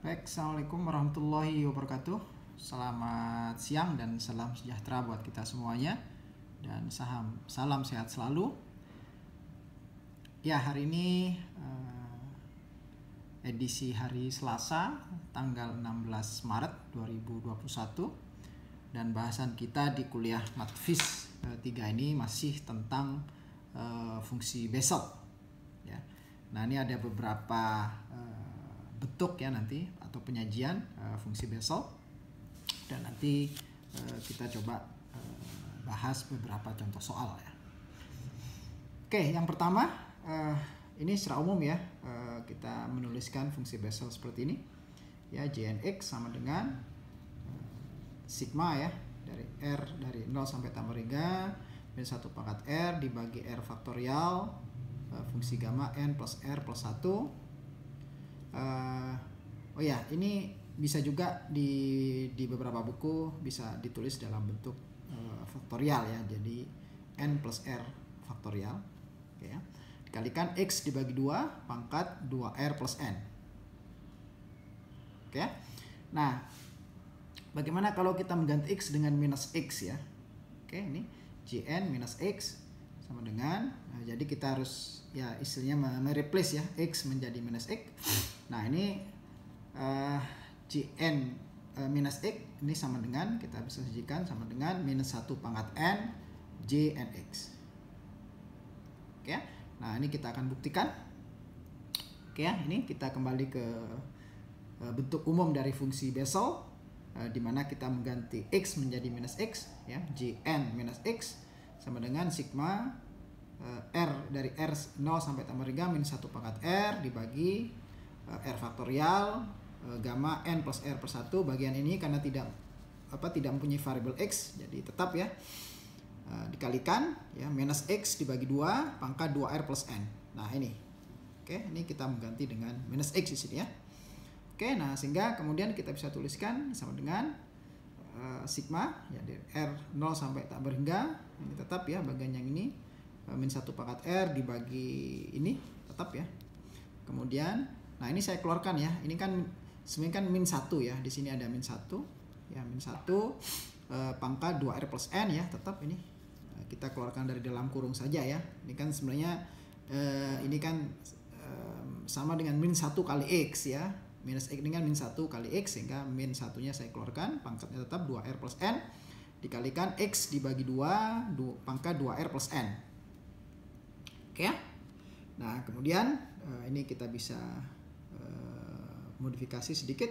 Baik, Assalamualaikum warahmatullahi wabarakatuh. Selamat siang dan salam sejahtera buat kita semuanya. Dan salam sehat selalu. Ya, hari ini edisi hari Selasa, tanggal 16 Maret 2021. Dan bahasan kita di kuliah Matfis 3 ini masih tentang fungsi Bessel. Ya. Nah, ini ada beberapa bentuk ya nanti atau penyajian fungsi Bessel, dan nanti kita coba bahas beberapa contoh soal ya. Oke, yang pertama ini secara umum ya, kita menuliskan fungsi Bessel seperti ini ya, Jnx sama dengan sigma ya, dari 0 sampai tambah 3 min 1 pangkat R dibagi R faktorial fungsi gamma n plus R plus 1. Oh ya, ini bisa juga di beberapa buku bisa ditulis dalam bentuk faktorial ya. Jadi n plus R faktorial, oke ya, dikalikan X dibagi 2 pangkat 2R plus N. Oke ya. Nah, bagaimana kalau kita mengganti X dengan minus X ya? Oke, ini Jn minus X sama dengan, jadi kita harus ya istilahnya mereplace ya X menjadi minus X. Nah, ini Jn minus X ini sama dengan, kita bisa sajikan sama dengan minus 1 pangkat N Jnx. Oke ya. Nah, ini kita akan buktikan. Oke ya, ini kita kembali ke bentuk umum dari fungsi Bessel, di mana kita mengganti X menjadi minus X ya, Jn minus X sama dengan sigma R dari R 0 sampai tambah 3 min 1 pangkat R dibagi R faktorial gamma N plus R plus 1. Bagian ini karena tidak mempunyai variabel X, jadi tetap ya, dikalikan ya minus X dibagi 2 pangkat 2R plus N. Nah, ini. Oke, ini kita mengganti dengan minus X di sini ya. Oke, nah sehingga kemudian kita bisa tuliskan sama dengan sigma ya dari R 0 sampai tambah 3, ini tetap ya, bagian yang ini min 1 pangkat R dibagi ini tetap ya. Kemudian nah ini saya keluarkan ya, ini kan sebenarnya kan min 1 ya, di sini ada min 1 ya, min 1 pangkat 2R plus N ya, tetap ini kita keluarkan dari dalam kurung saja ya. Ini kan sebenarnya ini kan sama dengan min 1 kali X ya, minus X dengan min 1 kali X, sehingga min 1 nya saya keluarkan, pangkatnya tetap 2R plus N dikalikan X dibagi 2 pangkat 2R plus N. Oke ya. Nah, kemudian ini kita bisa modifikasi sedikit.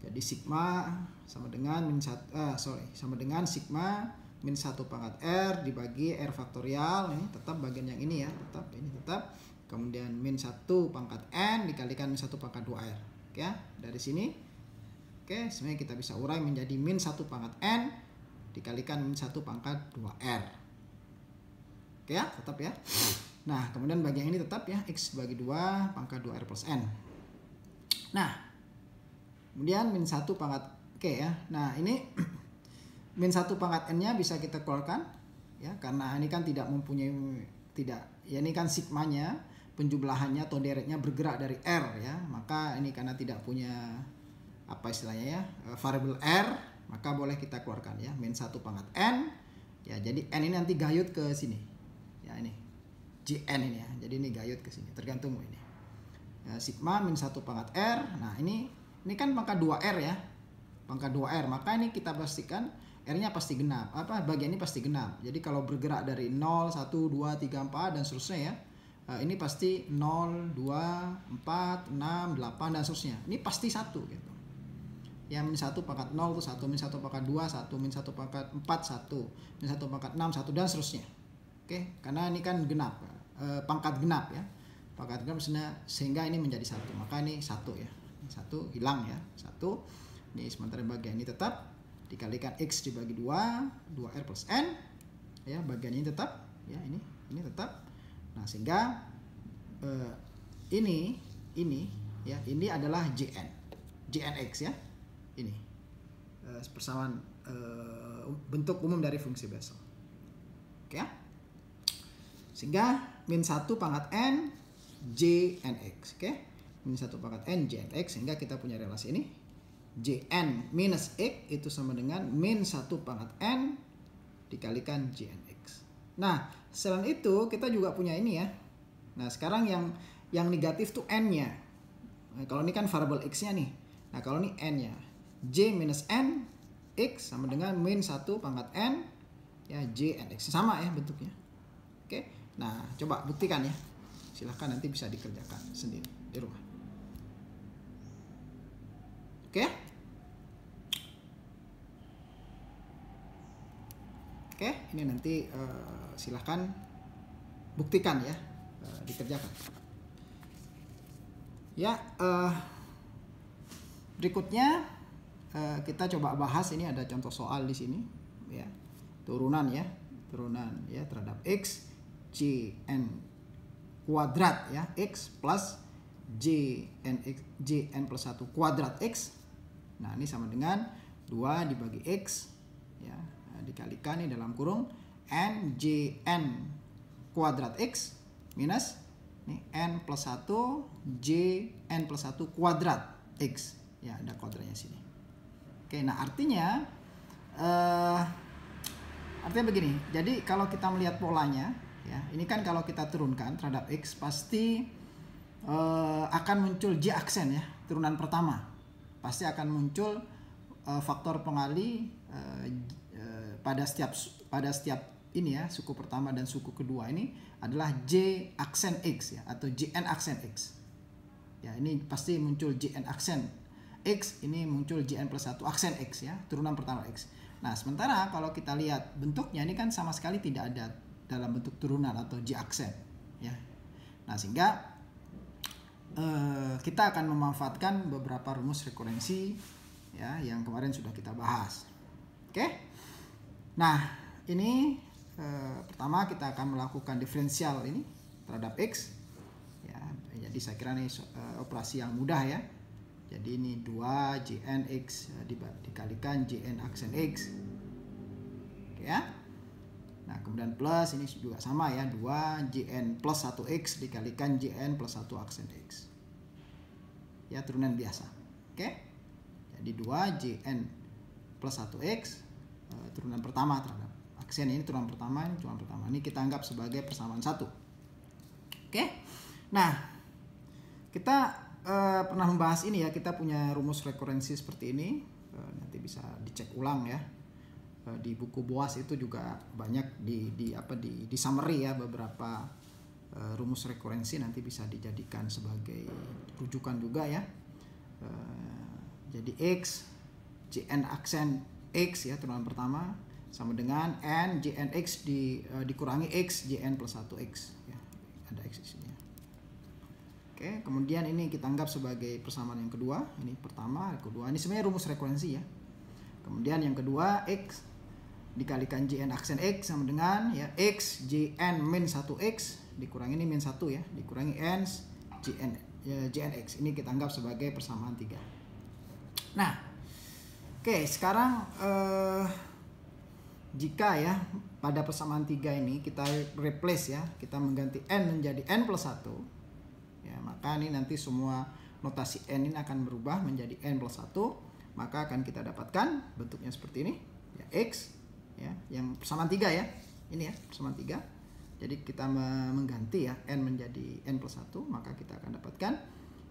Jadi sigma sama dengan sama dengan sigma min 1 pangkat R dibagi R faktorial, ini tetap bagian yang ini ya, tetap ini tetap. Kemudian min 1 pangkat N dikalikan min 1 pangkat 2R. Oke ya, dari sini. Oke, sebenarnya kita bisa urai menjadi min 1 pangkat N dikalikan min 1 pangkat 2R. Oke ya, tetap ya. Nah, kemudian bagian ini tetap ya, X bagi 2 pangkat 2R plus N. Nah, kemudian min 1 pangkat, oke ya. Nah, ini min 1 pangkat N nya bisa kita keluarkan ya, karena ini kan tidak mempunyai, ya ini kan sigmanya, penjumlahannya atau deretnya bergerak dari R ya, maka ini karena tidak punya apa istilahnya ya, variabel R, maka boleh kita keluarkan ya, min 1 pangkat N ya, jadi N ini nanti gayut ke sini ya, ini Jn ini ya, jadi ini gayut ke sini, tergantung ini ya, sigma min 1 pangkat R. Nah, ini kan pangkat 2R ya, pangkat 2R, maka ini kita pastikan R nya pasti genap, bagian ini pasti genap. Jadi kalau bergerak dari 0, 1, 2, 3, 4 dan seterusnya ya, ini pasti 0, 2, 4, 6, 8 dan seterusnya, ini pasti 1 gitu ya. Min 1 pangkat 0 itu 1, min 1 pangkat 2 1, min 1 pangkat 4 1, min 1 pangkat 6 1 dan seterusnya. Oke, karena ini kan genap, pangkat genap ya, pangkat genap sehingga ini menjadi 1, maka ini 1 ya, 1 hilang ya, 1. Ini sementara bagian ini tetap dikalikan X dibagi 2 2R plus N ya, bagian ini tetap ya, ini tetap. Nah, sehingga ini ya, ini adalah Jnx ya, ini persamaan bentuk umum dari fungsi Bessel. Oke ya. Sehingga min 1 pangkat N Jnx. Oke. min 1 pangkat n Jn X, sehingga kita punya relasi ini Jn minus X itu sama dengan min 1 pangkat n dikalikan Jn X. Nah, selain itu kita juga punya ini ya. Nah, sekarang yang negatif tuh n-nya. Nah, kalau ini kan variabel x-nya nih. Nah, kalau ini n-nya. J minus n X sama dengan min 1 pangkat n ya Jn X. Sama ya bentuknya. Oke. Nah, coba buktikan ya. Silahkan nanti bisa dikerjakan sendiri di rumah. Oke. Oke, ini nanti silahkan buktikan ya, dikerjakan. Ya, berikutnya kita coba bahas, ini ada contoh soal di sini ya. Turunan ya terhadap X Jn kuadrat ya, X plus Jn plus 1 kuadrat X. Nah, ini sama dengan 2 dibagi X ya, dikalikan ini dalam kurung n Jn kuadrat X minus ini n plus 1 Jn plus 1 kuadrat X ya, ada kuadratnya sini. Oke, nah artinya begini. Jadi kalau kita melihat polanya ya, ini kan kalau kita turunkan terhadap X pasti akan muncul J aksen ya, turunan pertama. Pasti akan muncul faktor pengali pada setiap ini ya, suku pertama dan suku kedua ini adalah J aksen X ya, atau Jn aksen X. Ya, ini pasti muncul Jn aksen X, ini muncul Jn plus 1 aksen X ya, turunan pertama X. Nah, sementara kalau kita lihat bentuknya ini kan sama sekali tidak ada dalam bentuk turunan atau J aksen ya. Nah, sehingga kita akan memanfaatkan beberapa rumus rekurensi ya yang kemarin sudah kita bahas. Oke. Nah, ini pertama kita akan melakukan diferensial ini terhadap X ya. Jadi saya kira ini operasi yang mudah ya. Jadi ini 2 Jn X dikalikan Jn aksen X. Oke ya. Nah, kemudian plus ini juga sama ya, 2 Jn plus 1x dikalikan Jn plus 1 aksen X. Ya, turunan biasa. Oke. Jadi 2 Jn plus 1x turunan pertama terhadap aksen ini, turunan pertama ini, turunan pertama. Ini kita anggap sebagai persamaan 1. Oke. Nah, kita pernah membahas ini ya, kita punya rumus rekurensi seperti ini. Nanti bisa dicek ulang ya. Di buku BOAS itu juga banyak di summary ya, beberapa rumus rekurensi nanti bisa dijadikan sebagai rujukan juga ya. Jadi X Jn aksen X ya, turunan pertama sama dengan n Jn X dikurangi X Jn plus 1x ya, ada X di sini ya. Oke, kemudian ini kita anggap sebagai persamaan yang kedua. Ini pertama, yang kedua. Ini sebenarnya rumus rekurensi ya. Kemudian yang kedua X dikalikan Jn aksen X sama dengan ya X Jn min 1x dikurangi ini min 1 ya, dikurangi n Jn X. Ini kita anggap sebagai persamaan 3. Nah, oke, sekarang jika ya pada persamaan 3 ini kita replace ya, kita mengganti n menjadi n plus 1 ya, maka ini nanti semua notasi n ini akan berubah menjadi n plus 1, maka akan kita dapatkan bentuknya seperti ini ya, X ya, yang persamaan 3 ya, ini ya persamaan 3. Jadi kita mengganti ya n menjadi n plus 1, maka kita akan dapatkan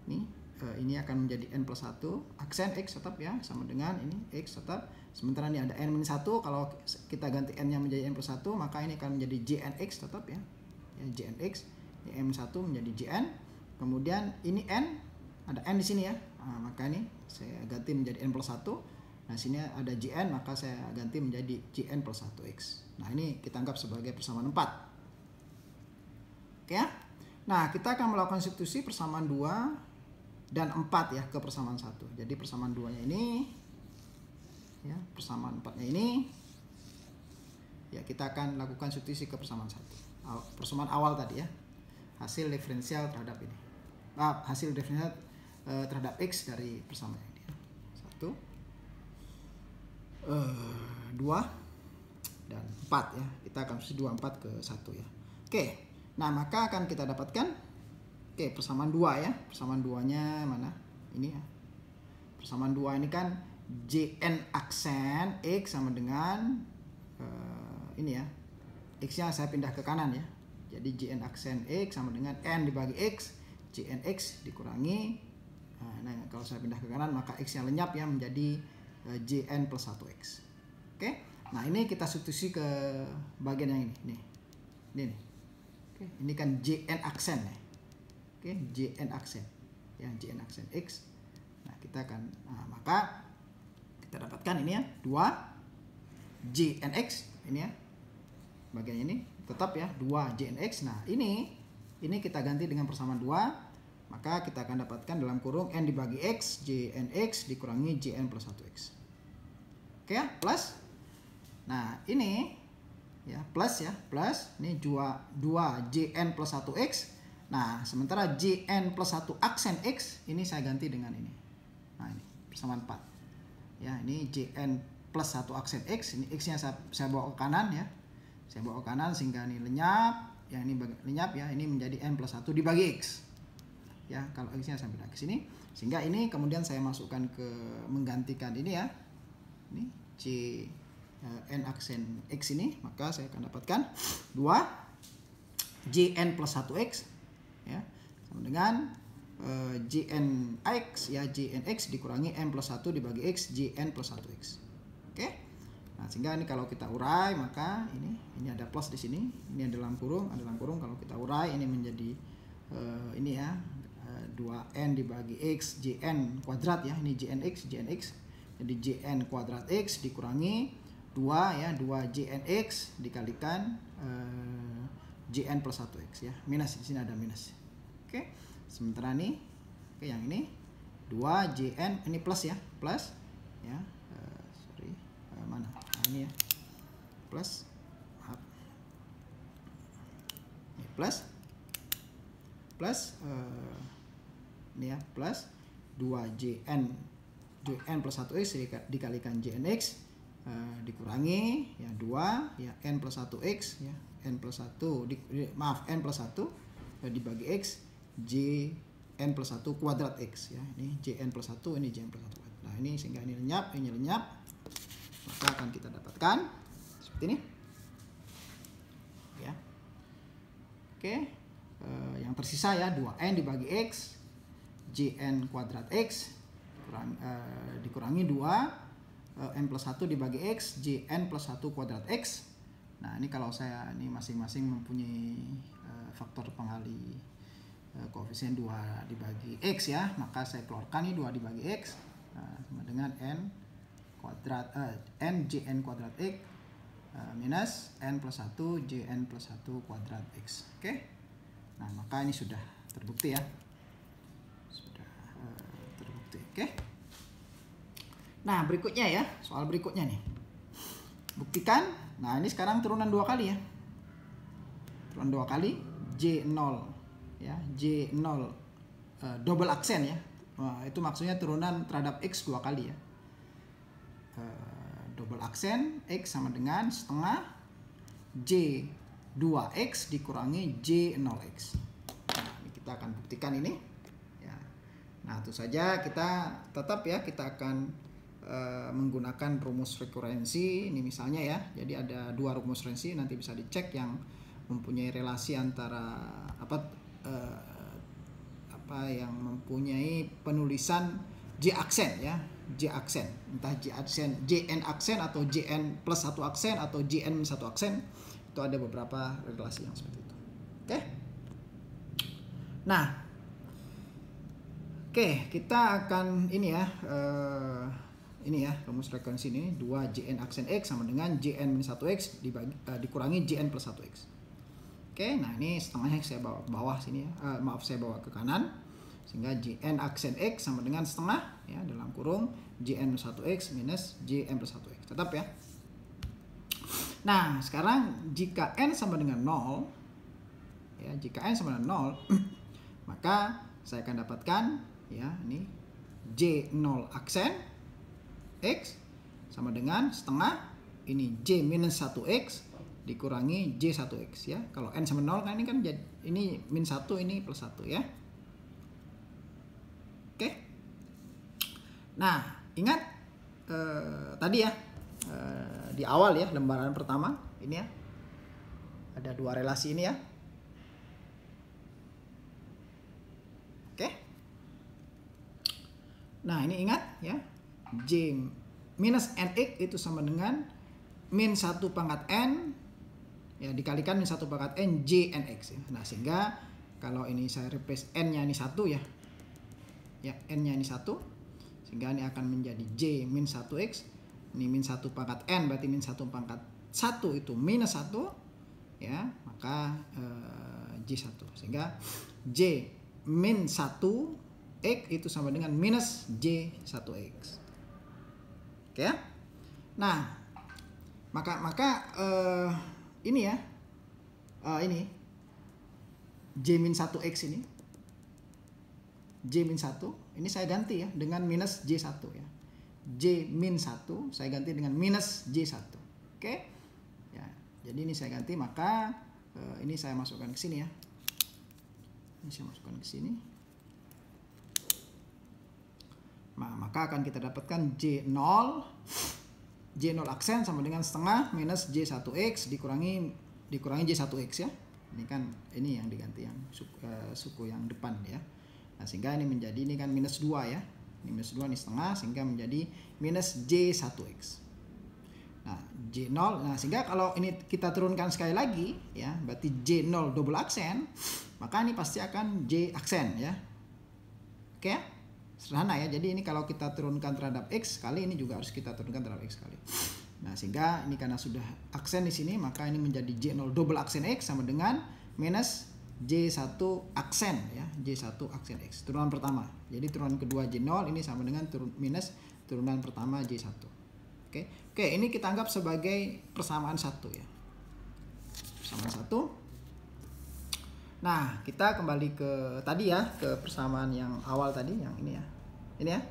ini akan menjadi n plus 1 aksen X tetap ya, sama dengan ini X tetap. Sementara ini ada n min 1, kalau kita ganti n nya menjadi n plus 1, maka ini akan menjadi Jn X tetap ya, Jn X, n min 1 menjadi Jn. Kemudian ini n, ada n di sini ya, nah, maka ini saya ganti menjadi n plus 1. Nah, sini ada Jn, maka saya ganti menjadi Jn plus 1x. Nah, ini kita anggap sebagai persamaan 4. Oke ya. Nah, kita akan melakukan substitusi persamaan 2 dan 4 ya ke persamaan 1. Jadi persamaan 2-nya ini ya, persamaan 4-nya ini ya, kita akan lakukan substitusi ke persamaan 1. Persamaan awal tadi ya. Hasil diferensial terhadap ini. Hasil diferensial terhadap X dari persamaan ini. 1 2 dan 4 ya. Kita akan substitusi 2 4 ke 1 ya. Oke. Nah, maka akan kita dapatkan Oke, persamaan 2 ya. Persamaan 2-nya mana? Ini ya. Persamaan 2 ini kan Jn aksen X sama dengan ini ya. X-nya saya pindah ke kanan ya. Jadi Jn aksen X sama dengan N dibagi X. Jn X dikurangi. Nah, kalau saya pindah ke kanan maka X-nya lenyap ya menjadi Jn plus 1X. Oke. Nah, ini kita substitusi ke bagian yang ini. Nih. Ini nih. Oke, ini kan Jn aksen ya. Oke, Jn aksen. Ya, Jn aksen X. Nah, kita akan maka kita dapatkan ini ya, 2 Jnx ini ya. Bagian ini tetap ya, 2 Jnx. Nah, ini kita ganti dengan persamaan 2. Maka kita akan dapatkan dalam kurung N dibagi X, Jnx dikurangi Jn plus 1X. Oke ya, plus. Nah, ini ya, plus ya, plus. Ini 2 Jn plus 1X. Nah, sementara Jn plus 1 aksen X, ini saya ganti dengan ini. Nah, ini persamaan 4. Ya, ini Jn plus 1 aksen X. Ini X-nya saya bawa ke kanan ya. Saya bawa ke kanan sehingga ini lenyap. Yang ini lenyap ya, ini menjadi N plus 1 dibagi X. Ya, kalau X-nya saya pindah ke sini. Sehingga ini kemudian saya masukkan ke menggantikan ini ya. Ini N aksen X ini. Maka saya akan dapatkan 2 Jn plus 1X. Ya, sama dengan Jnx ya, Jnx dikurangi N plus 1 dibagi X, Jn plus 1X. Oke. Nah, sehingga ini kalau kita urai maka ini ada plus di sini, ini ada dalam kurung, kalau kita urai ini menjadi ini ya, 2n dibagi x Jn kuadrat ya, ini Jnx. Jadi Jn kuadrat X dikurangi 2 ya, 2 Jnx dikalikan Jn plus 1X ya, minus di sini ada minus. Oke. Sementara ini yang ini 2 Jn, ini plus ya, plus ya. Mana? Nah, ini ya. Plus. Maaf. Ini plus ini ya, plus 2 Jn plus 1X dikalikan Jnx dikurangi ya 2 ya N plus 1X ya, N plus 1 N plus 1 dibagi X, Jn plus 1 kuadrat X ya, ini Jn plus 1, ini Jn plus 1. Nah, ini sehingga ini lenyap, maka akan kita dapatkan seperti ini ya. Oke. Yang tersisa ya 2n dibagi X, Jn kuadrat X dikurangi 2 N plus 1 dibagi X, Jn plus 1 kuadrat X. Nah, ini kalau saya ini masing-masing mempunyai faktor pengali koefisien 2 dibagi X ya, maka saya keluarkan ini 2 dibagi X sama dengan N kuadrat N Jn kuadrat X minus N plus 1 Jn plus 1 kuadrat X. Oke. Nah, maka ini sudah terbukti ya. Terbukti. Oke. Nah, berikutnya ya, soal berikutnya nih. Buktikan. Nah, ini sekarang turunan 2 kali ya. Turunan 2 kali J0 ya, J0 double aksen ya. Itu maksudnya turunan terhadap X 2 kali ya. Double aksen X sama dengan setengah J2X dikurangi J0X. Nah, ini kita akan buktikan ini ya. Nah, tentu saja kita tetap ya, kita akan menggunakan rumus rekurensi ini misalnya ya. Jadi ada 2 rumus rekurensi, nanti bisa dicek yang mempunyai relasi antara yang mempunyai penulisan J aksen ya, J aksen, entah J aksen, Jn aksen atau Jn plus 1 aksen atau Jn minus 1 aksen, itu ada beberapa relasi yang seperti itu. Oke. Nah, oke, kita akan ini ya, rumus rekurensi ini 2 Jn aksen X sama dengan Jn minus 1X dikurangi Jn plus 1X. Oke, nah ini setengahnya saya bawa ke bawah sini ya, saya bawa ke kanan, sehingga Jn aksen X sama dengan setengah ya, dalam kurung Jn minus 1X minus Jn plus 1X, tetap ya. Nah, sekarang jika N sama dengan 0 ya, jika N sama dengan 0 maka saya akan dapatkan ya, ini J0 aksen X sama dengan setengah ini J minus 1X dikurangi J1X ya. Kalau N sama 0 kan ini kan ini min 1, ini plus 1 ya. Nah, ingat tadi ya di awal ya lembaran pertama ini ya ada dua relasi ini ya. Oke. Nah, ini ingat ya, J minus NX itu sama dengan min 1 pangkat N ya dikalikan min 1 pangkat N J NX ya. Nah, sehingga kalau ini saya replace N-nya ini 1 ya. Ya, N-nya ini 1. Sehingga ini akan menjadi J min 1X. Ini min 1 pangkat N berarti min 1 pangkat 1 itu minus 1 ya, maka J1. Sehingga J min 1X itu sama dengan minus J1X. Oke ya. Nah, maka ini ya. Ini J min 1X ini. J min 1 ini saya ganti ya dengan minus J1 ya. J min 1 saya ganti dengan minus J1. Oke. Ya, jadi ini saya ganti, maka ini saya masukkan ke sini ya. Ini saya masukkan ke sini. Nah, maka akan kita dapatkan J0 aksen sama dengan setengah minus J1X dikurangi J1X ya. Ini kan ini yang diganti yang suku yang depan ya. Nah, sehingga ini menjadi ini kan minus 2 ya. Ini minus 2 ini setengah sehingga menjadi minus J1X. Nah, J0. Nah, sehingga kalau ini kita turunkan sekali lagi ya, berarti J0 double aksen, maka ini pasti akan J aksen ya. Oke ya? Sederhana ya. Jadi ini kalau kita turunkan terhadap X kali, ini juga harus kita turunkan terhadap X kali. Nah, sehingga ini karena sudah aksen di sini, maka ini menjadi J0 double aksen X sama dengan minus J1 aksen ya, J1 aksen X. Turunan pertama. Jadi turunan kedua J0 ini sama dengan minus turunan pertama J1. Oke. Oke, ini kita anggap sebagai persamaan 1 ya. Persamaan 1. Nah, kita kembali ke tadi ya, ke persamaan yang awal tadi, yang ini ya. Ini ya.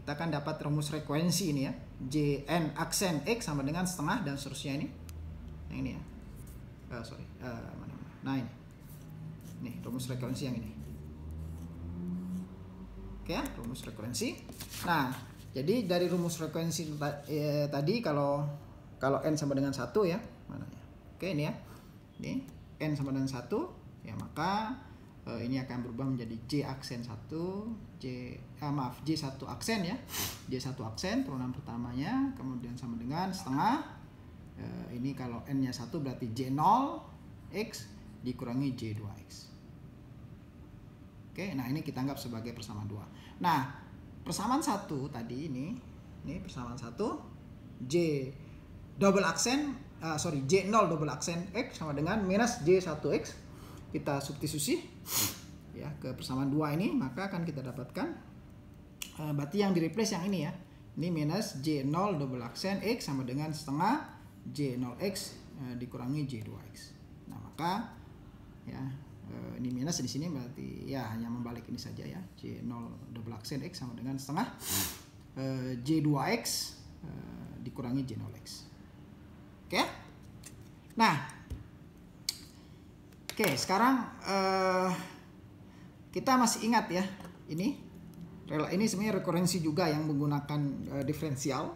Kita akan dapat rumus frekuensi ini ya. Jn aksen X sama dengan setengah dan seterusnya ini. Yang ini ya. Nah, ini. Nih, rumus frekuensi yang ini. Oke ya, rumus frekuensi. Nah, jadi dari rumus frekuensi tadi kalau N sama dengan 1 ya, mana ya? Oke, ini ya. Ini N sama dengan 1 ya, maka ini akan berubah menjadi J aksen 1, J1 aksen ya. J1 aksen turunan pertamanya, kemudian sama dengan setengah. Ini kalau N-nya 1 berarti J0 X dikurangi J2X. Oke, nah ini kita anggap sebagai persamaan 2. Nah, persamaan 1 tadi ini persamaan 1 J0 double aksen X sama dengan minus J1X. Kita substitusi ya ke persamaan 2 ini, maka akan kita dapatkan berarti yang di replace yang ini ya. Ini minus J0 double aksen X sama dengan setengah J0X dikurangi J2X. Nah, maka ya ini minus di sini berarti ya hanya membalik ini saja ya. J0 double aksen X sama dengan setengah J2X dikurangi J0X. Oke. Nah, oke, sekarang kita masih ingat ya, ini sebenarnya rekurensi juga yang menggunakan diferensial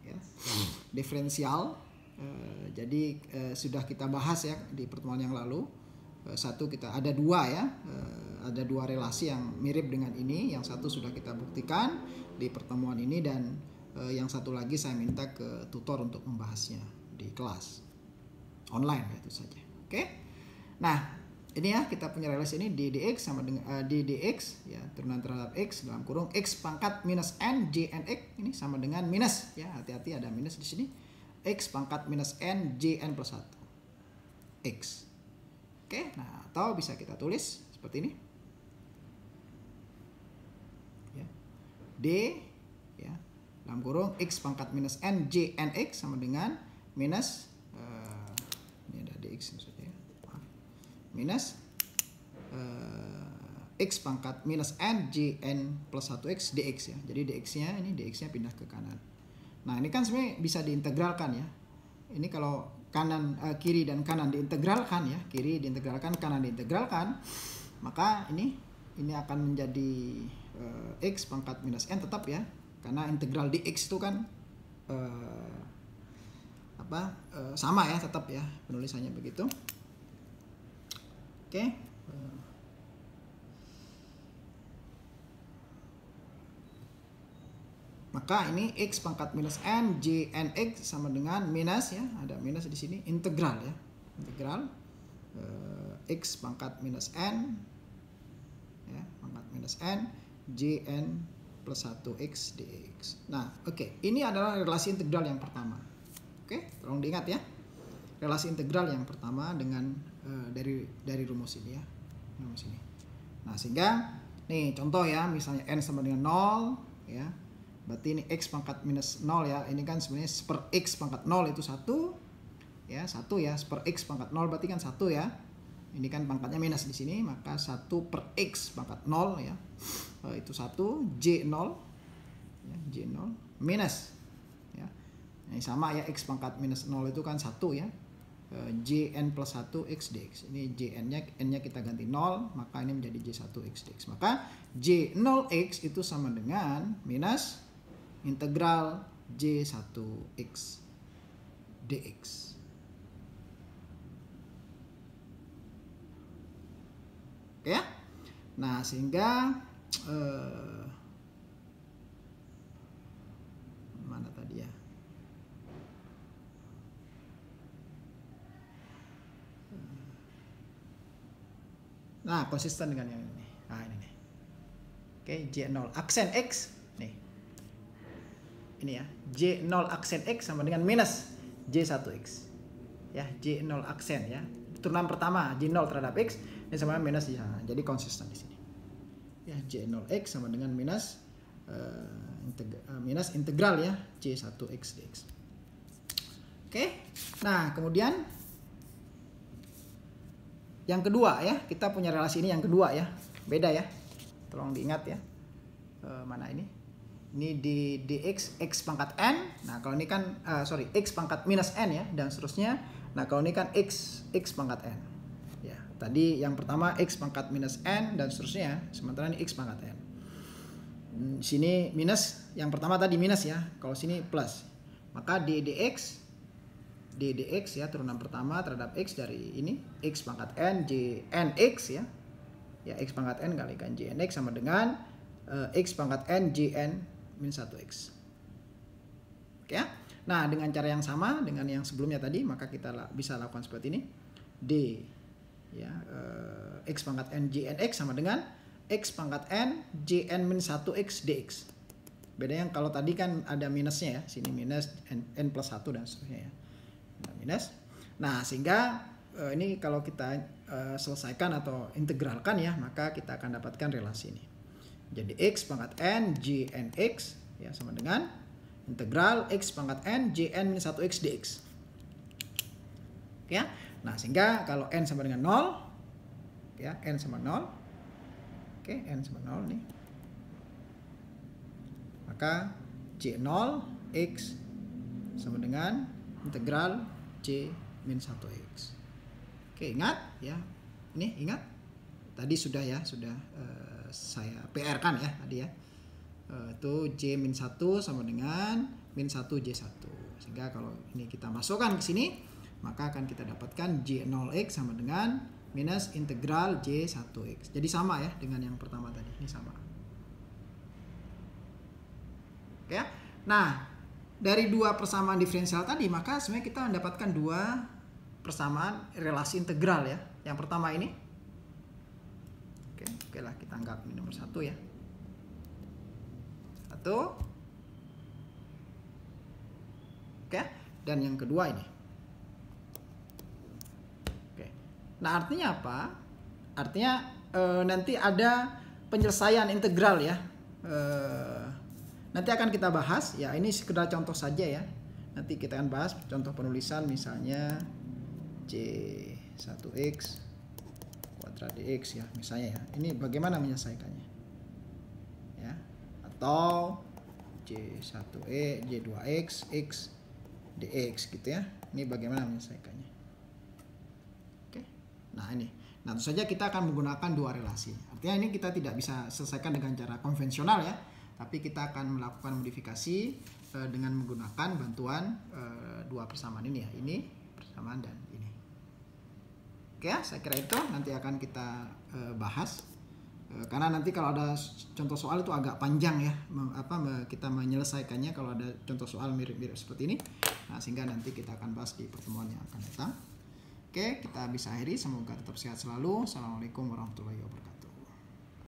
ya. Diferensial jadi sudah kita bahas ya di pertemuan yang lalu. Satu kita ada dua ya, ada dua relasi yang mirip dengan ini. Yang satu sudah kita buktikan di pertemuan ini, dan yang satu lagi saya minta ke tutor untuk membahasnya di kelas online ya, itu saja. Oke. Nah, ini ya kita punya relasi ini ddx sama dengan ddx ya, turunan terhadap x dalam kurung x pangkat minus n jnx ini sama dengan minus ya, hati-hati ada minus di sini, x pangkat minus n jn plus 1 x. Oke, nah atau bisa kita tulis seperti ini ya, d ya dalam kurung x pangkat minus n jnx sama dengan minus ini ada dx maksudnya ya, minus x pangkat minus n jn plus 1x dx ya. Jadi dx-nya pindah ke kanan. Nah, ini kan sebenarnya bisa diintegralkan ya. Ini kalau kanan kiri dan kanan diintegralkan ya, kiri diintegralkan, kanan diintegralkan, maka ini akan menjadi x pangkat minus n tetap ya, Karena integral dx itu kan sama ya, tetap ya penulisannya begitu. Oke. Maka ini x pangkat minus n j n x sama dengan minus ya, ada minus di sini, integral ya, integral x pangkat minus n ya, pangkat minus n j n plus 1x dx. Nah, oke, ini adalah relasi integral yang pertama. Oke, tolong diingat ya, relasi integral yang pertama dengan dari rumus ini ya, rumus ini. Nah, sehingga nih contoh ya, misalnya n sama dengan 0 ya, berarti ini x pangkat minus 0 ya, ini kan sebenarnya per x pangkat 0 itu 1 ya, 1 ya, per x pangkat 0 berarti kan 1 ya, ini kan pangkatnya minus di sini, maka 1 per x pangkat 0 ya, itu 1 j0 ya, j0 minus ya, ini sama ya, x pangkat minus 0 itu kan 1 ya, jn plus 1 x dx. Ini n-nya kita ganti 0, maka ini menjadi j1 x dx. Maka j0x itu sama dengan minus integral j1 x dx. Oke ya? Nah, sehingga mana tadi ya? Nah, konsisten dengan yang ini. Nah, ini nih. Oke, J0 aksen X nih. Ini ya, J0 aksen X sama dengan minus J1X. Ya, J0 aksen ya. Turunan pertama J0 terhadap X ini sama dengan minus di sana. Jadi konsisten di sini. Ya, J0X sama dengan minus minus integral ya J1X dx. Oke. Nah, kemudian yang kedua ya, kita punya relasi ini yang kedua ya, beda ya, tolong diingat ya. Mana ini? Ini di dx x pangkat n. Nah, kalau ini kan x pangkat minus n ya, dan seterusnya. Nah, kalau ini kan x pangkat n. Ya, tadi yang pertama x pangkat minus n dan seterusnya, sementara ini x pangkat n. Sini minus, yang pertama tadi minus ya, kalau sini plus. Maka dx ya, turunan pertama terhadap x dari ini x pangkat n j n x ya, ya x pangkat n kalikan j n x sama dengan x pangkat n j n min 1x. Oke ya. Nah, dengan cara yang sama dengan yang sebelumnya tadi, maka kita bisa lakukan seperti ini. D ya, x pangkat n j n x sama dengan x pangkat n j n min 1x dx. Bedanya kalau tadi kan ada minusnya ya, sini minus n plus 1 dan seterusnya ya. Minus. Nah, sehingga ini kalau kita selesaikan atau integralkan ya, maka kita akan dapatkan relasi ini. Jadi x pangkat n j n x ya sama dengan integral x pangkat n j n min 1x dx. Oke ya. Nah, sehingga kalau n sama dengan 0 ya, n sama 0. Oke, n sama 0 nih. Maka j0 x sama dengan integral j min 1x. Oke, ingat ya. Ini ingat. Tadi sudah ya, saya PR kan ya tadi ya. Itu j min 1 sama dengan min 1 j1. Sehingga kalau ini kita masukkan ke sini, maka akan kita dapatkan j0x sama dengan minus integral j1x. Jadi sama ya dengan yang pertama tadi. Ini sama. Oke ya. Nah, dari dua persamaan diferensial tadi, maka sebenarnya kita mendapatkan dua persamaan relasi integral ya. Yang pertama ini, oke lah, kita anggap ini nomor 1 ya. 1. Oke, dan yang kedua ini. Oke. Nah, artinya apa? Artinya nanti ada penyelesaian integral ya. Nanti akan kita bahas ya, ini sekedar contoh saja ya. Nanti kita akan bahas contoh penulisan misalnya j1x kuadrat dx ya, misalnya ya. Ini bagaimana menyelesaikannya ya, atau j1e j2x x dx gitu ya. Ini bagaimana menyelesaikannya. Oke. Nah, ini. Nah, tentu saja kita akan menggunakan dua relasi. Artinya ini kita tidak bisa selesaikan dengan cara konvensional ya. tapi kita akan melakukan modifikasi dengan menggunakan bantuan dua persamaan ini ya, ini persamaan dan ini. Oke ya, saya kira itu nanti akan kita bahas. Karena nanti kalau ada contoh soal itu agak panjang ya, kita menyelesaikannya kalau ada contoh soal mirip-mirip seperti ini. Nah, sehingga nanti kita akan bahas di pertemuan yang akan datang. Oke, kita bisa akhiri. Semoga tetap sehat selalu. Assalamualaikum warahmatullahi wabarakatuh.